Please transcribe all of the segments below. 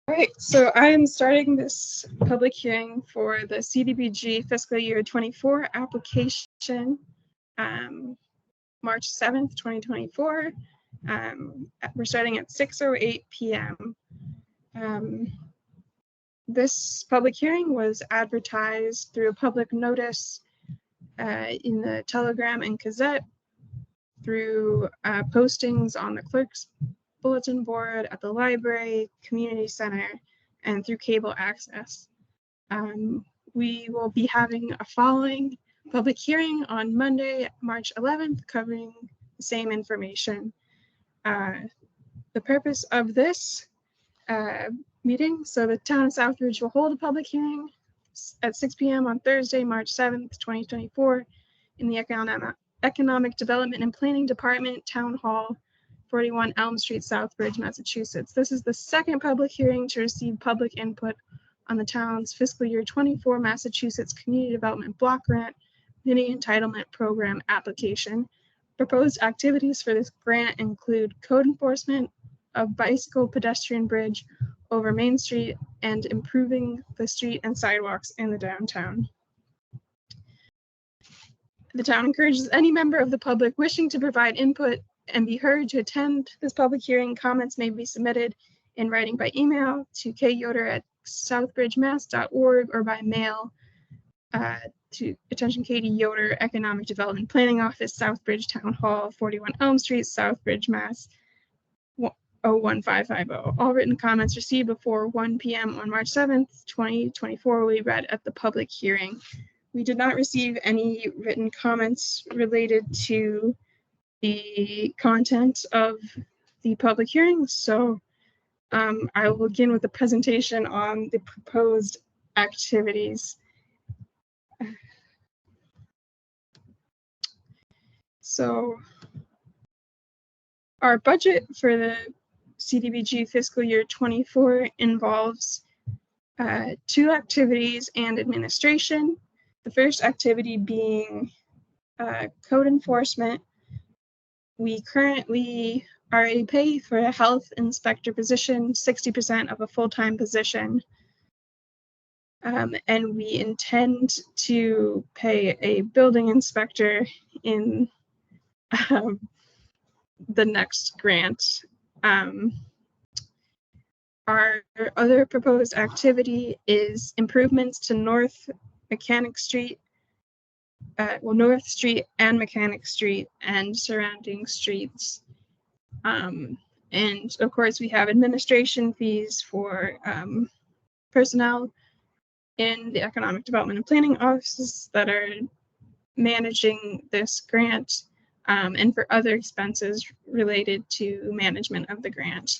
All right, so I am starting this public hearing for the CDBG fiscal year 24 application, March 7th, 2024. We're starting at 6:08 p.m. This public hearing was advertised through a public notice in the Telegram and Gazette, through postings on the clerk's bulletin board, at the library, community center, and through cable access. We will be having a following public hearing on Monday, March 11th, covering the same information. The purpose of this meeting, so the town of Southbridge will hold a public hearing at 6 p.m. on Thursday, March 7th, 2024, in the Economic Development and Planning Department, Town Hall, 41 Elm Street, Southbridge, Massachusetts. This is the second public hearing to receive public input on the town's fiscal year 24 Massachusetts Community Development Block Grant Mini Entitlement Program application. Proposed activities for this grant include code enforcement of bicycle pedestrian bridge over Main Street and improving the street and sidewalks in the downtown. The town encourages any member of the public wishing to provide input and be heard to attend this public hearing. Comments may be submitted in writing by email to kyoder@southbridgemass.org or by mail to attention Katie Yoder, Economic Development Planning Office, Southbridge Town Hall, 41 Elm Street, Southbridge, Mass. 01550. All written comments received before 1 p.m. on March 7th, 2024 will be read at the public hearing. We did not receive any written comments related to the content of the public hearing, so I will begin with the presentation on the proposed activities. So our budget for the CDBG fiscal year 24 involves 2 activities and administration. The first activity being code enforcement. We currently already pay for a health inspector position, 60% of a full-time position. And we intend to pay a building inspector in the next grant. Our other proposed activity is improvements to North Mechanic Street, North Street and Mechanic Street and surrounding streets. And of course, we have administration fees for personnel in the Economic Development and Planning offices that are managing this grant, and for other expenses related to management of the grant.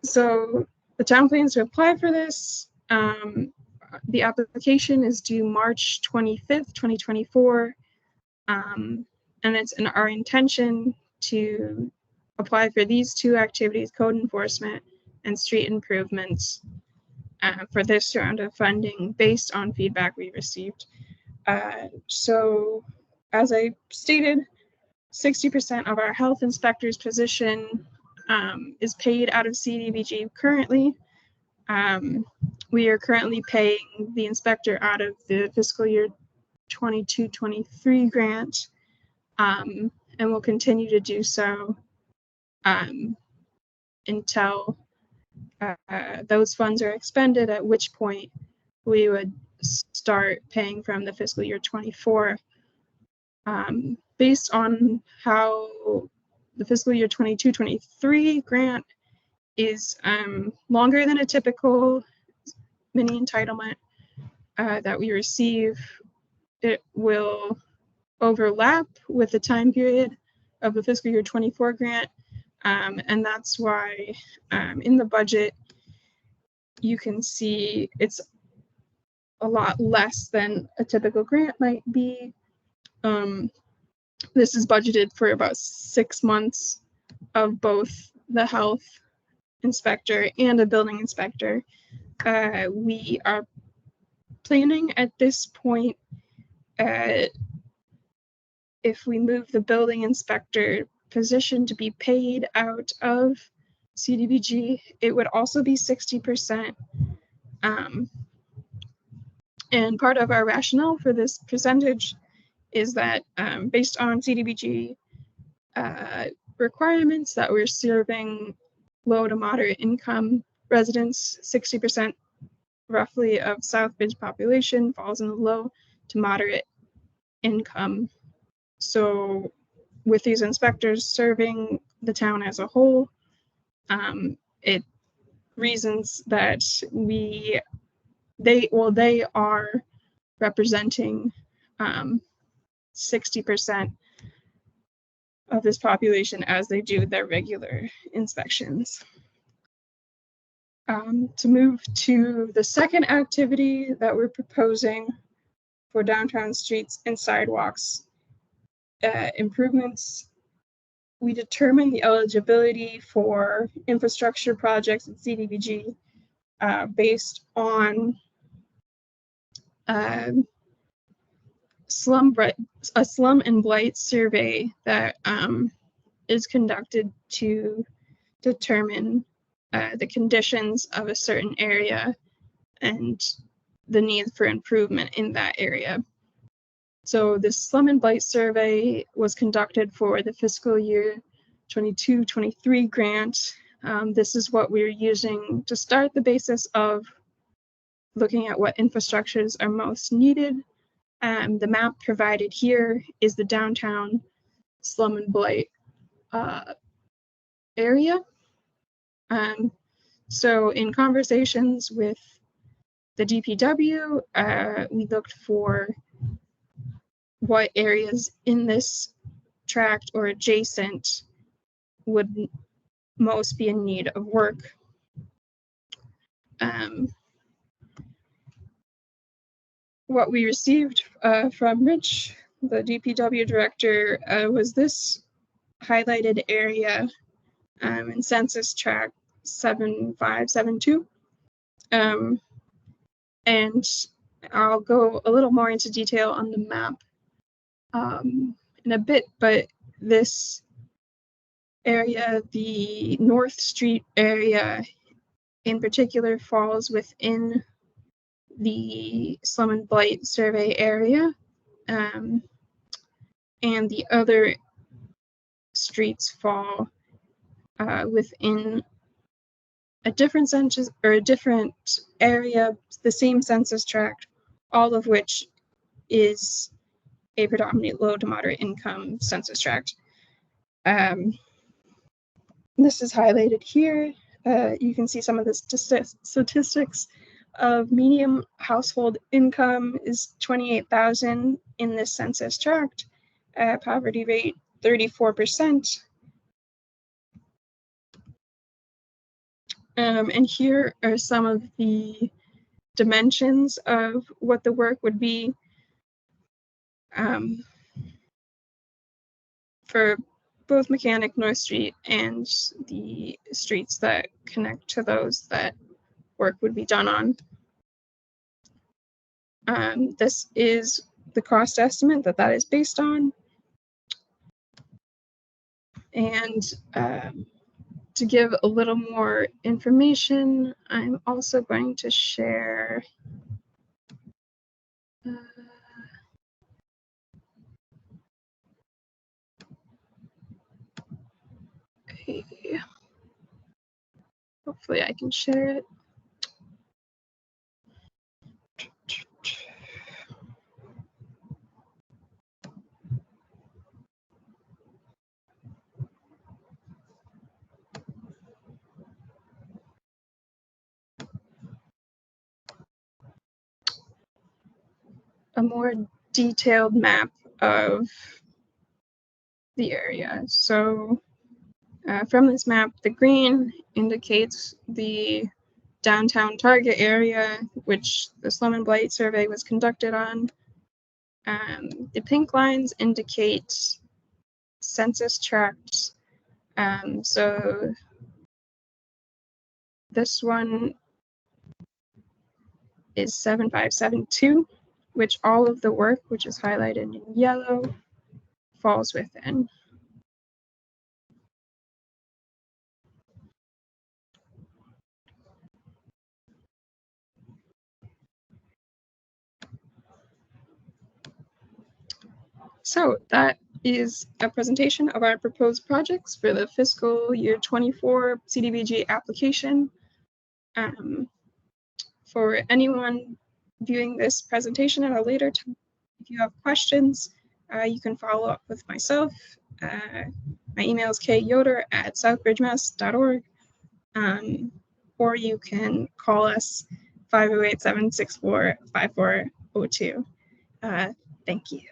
So the town plans to apply for this. The application is due March 25th, 2024. And it's our intention to apply for these 2 activities, code enforcement and street improvements, for this round of funding based on feedback we received. So as I stated, 60% of our health inspector's position is paid out of CDBG currently. We are currently paying the inspector out of the fiscal year 22-23 grant, and will continue to do so until those funds are expended, at which point we would start paying from the fiscal year 24. Based on how the fiscal year 22-23 grant is longer than a typical mini entitlement that we receive, it will overlap with the time period of the fiscal year 24 grant. And that's why in the budget, you can see it's a lot less than a typical grant might be. This is budgeted for about 6 months of both the health inspector and a building inspector. We are planning at this point if we move the building inspector position to be paid out of CDBG, it would also be 60%. And part of our rationale for this percentage is that based on CDBG requirements, that we're serving low to moderate income residents. 60% roughly of Southbridge population falls in the low to moderate income. So with these inspectors serving the town as a whole, it reasons that they are representing 60% of this population as they do their regular inspections. To move to the second activity that we're proposing for downtown streets and sidewalks improvements, we determine the eligibility for infrastructure projects at CDBG based on a slum and blight survey that is conducted to determine the conditions of a certain area and the need for improvement in that area. So this slum and blight survey was conducted for the fiscal year 22-23 grant. This is what we're using to start the basis of looking at what infrastructures are most needed. The map provided here is the downtown slum and blight area. So in conversations with the DPW, we looked for what areas in this tract or adjacent would most be in need of work. What we received from Rich, the DPW director, was this highlighted area in census tract 7572. And I'll go a little more into detail on the map in a bit, but this area, the North Street area in particular, falls within the slum and blight survey area, and the other streets fall within a different census or a different area, the same census tract, all of which is a predominantly low to moderate income census tract. This is highlighted here. You can see some of the statistics of median household income is $28,000 in this census tract. Poverty rate 34%. And here are some of the dimensions of what the work would be for both Mechanic North Street and the streets that connect to those that work would be done on. This is the cost estimate that is based on. And to give a little more information, I'm also going to share hopefully I can share it. A more detailed map of the area. So from this map, the green indicates the downtown target area, which the slum and blight survey was conducted on. The pink lines indicate census tracts. So this one is 7572, which all of the work, which is highlighted in yellow, falls within. So that is a presentation of our proposed projects for the fiscal year 24 CDBG application. For anyone viewing this presentation at a later time, if you have questions, you can follow up with myself. My email is kyoder@southbridgemass.org, or you can call us 508-764-5402. Thank you.